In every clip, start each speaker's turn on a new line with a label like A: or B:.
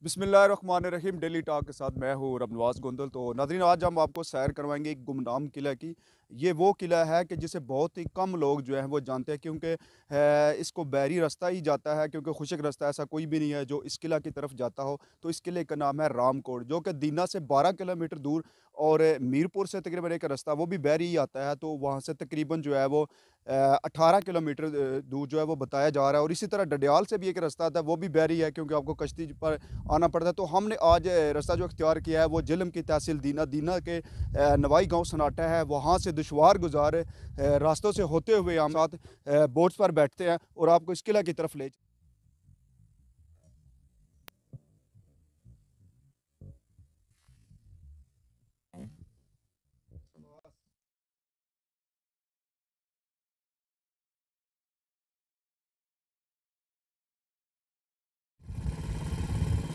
A: बिस्मिल्लाहिर्रहमानिर्रहीम। Daily talk के साथ मैं हूँ रबनवाज गोंदल। तो नाज़रीन, आज हम आपको सैर करवाएंगे एक गुमनाम किला की। ये वो किला है कि जिसे बहुत ही कम लोग जो हैं वो जानते हैं, क्योंकि इसको बहरी रास्ता ही जाता है, क्योंकि खुशक रास्ता ऐसा कोई भी नहीं है जो इस किला की तरफ जाता हो। तो इस किले का नाम है रामकोट, जो कि दीना से 12 किलोमीटर दूर और मीरपुर से तकरीबन एक रास्ता वो भी बहरी ही आता है। तो वहाँ से तकरीबन जो है वो 18 किलोमीटर दूर जो है वो बताया जा रहा है। और इसी तरह डडियाल से भी एक रास्ता आता है, वो भी बहरी है, क्योंकि आपको कश्ती पर आना पड़ता है। तो हमने आज रास्ता जो इख्तियार किया है वो जिलम की तहसील दीना के नवाई गांव सनाटा है। वहाँ से दुशवार गुजार रास्तों से होते हुए हम साथ बोट्स पर बैठते हैं और आपको इस किला की तरफ ले।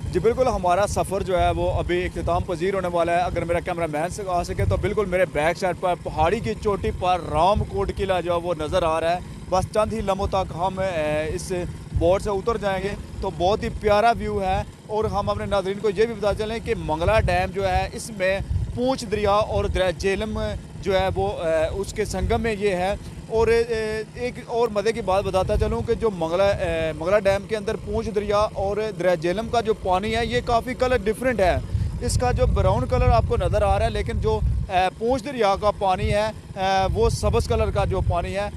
A: जी बिल्कुल, हमारा सफ़र जो है वो अभी इख्तिताम पजीर होने वाला है। अगर मेरा कैमरा मैन से आ सके तो बिल्कुल मेरे बैक साइड पर पहाड़ी की चोटी पर रामकोट किला जो है वो नज़र आ रहा है। बस चंद ही लम्हों तक हम इस बोट से उतर जाएंगे तो बहुत ही प्यारा व्यू है। और हम अपने नाज़रीन को ये भी बता चलें कि मंगला डैम जो है इसमें पूंछ दरिया और दरिया झेलम जो है वो उसके संगम में ये है। और एक और मज़े की बात बताता चलूँ कि जो मंगला डैम के अंदर पूंछ दरिया और दरिया झेलम का जो पानी है ये काफ़ी कलर डिफरेंट है। इसका जो ब्राउन कलर आपको नज़र आ रहा है, लेकिन जो पूंछ दरिया का पानी है वो सब्ज़ कलर का जो पानी है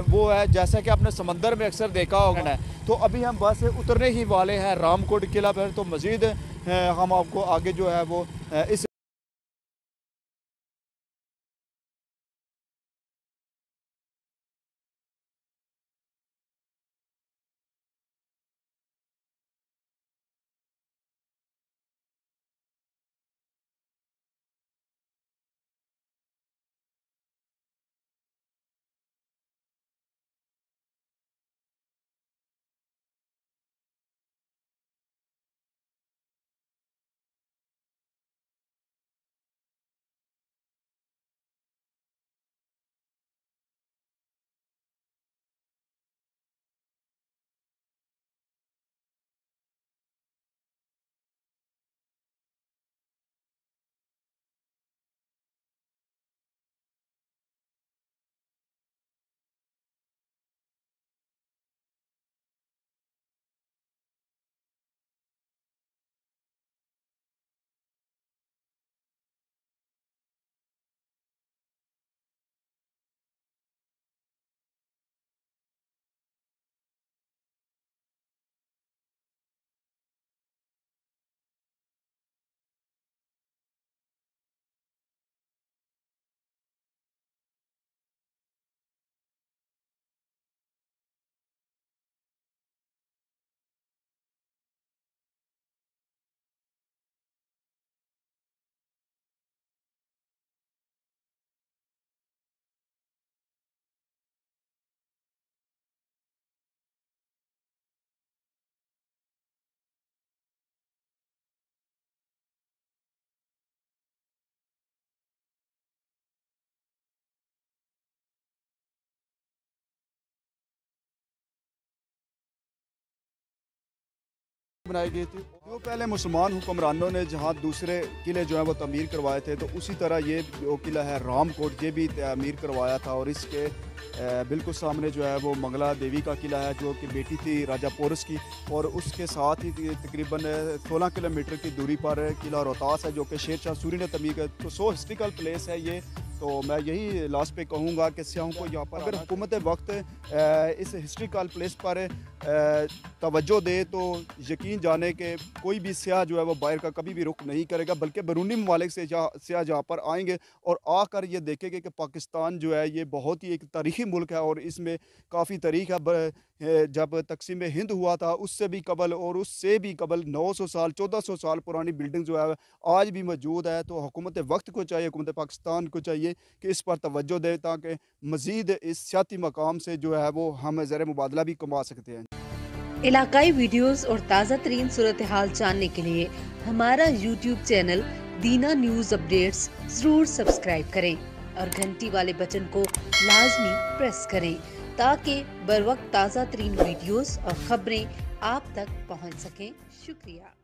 A: वो है जैसा कि आपने समंदर में अक्सर देखा होगा। तो अभी हम बस उतरने ही वाले हैं रामकोट किला पर। तो मज़ीद हम आपको आगे जो है वो इस बनाई गई थी। जो पहले मुसलमान हुक्मरानों ने जहाँ दूसरे किले जो हैं वो तमीर करवाए थे, तो उसी तरह ये जो किला है रामकोट ये भी तमीर करवाया था। और इसके बिल्कुल सामने जो है वो मंगला देवी का किला है, जो कि बेटी थी राजा पोरस की। और उसके साथ ही तकरीबन 16 किलोमीटर की दूरी पर किला रोहतास है, जो कि शेर शाह सूरी ने तमीर किया। तो सो हिस्ट्रिकल प्लेस है ये। तो मैं यही लास्ट पे कहूँगा कि सियाहों को यहाँ पर अगर हुकूमत वक्त इस हिस्ट्रिकल प्लेस पर तवज्जो दे तो यकीन जाने कि कोई भी सियाह जो है वो बाहर का कभी भी रुख नहीं करेगा, बल्कि बैरूनी ममालिक से सियाह जहाँ पर आएंगे और आकर ये देखेंगे कि पाकिस्तान जो है ये बहुत ही एक तारीखी मुल्क है। और इसमें काफ़ी तारीख है। जब तकसीम हिंद हुआ था उससे भी कबल और उससे भी कबल 900 साल 1400 साल पुरानी बिल्डिंग जो है आज भी मौजूद है। तो हुकूमत वक्त को चाहिए, हुकूमत पाकिस्तान को चाहिए कि इस पर तवज्जो दे, ताकि मज़ीद इस सियाती मकाम से जो है वो हम ज़र मुबादला भी कमा सकते हैं।
B: इलाकाई वीडियोस और ताज़ा तरीन सूरत हाल जानने के लिए हमारा YouTube चैनल दीना न्यूज अपडेट्स जरूर सब्सक्राइब करें और घंटी वाले बटन को लाजमी प्रेस करें, ताकि बर वक्त ताज़ा तरीन वीडियोस और खबरें आप तक पहुंच सकें। शुक्रिया।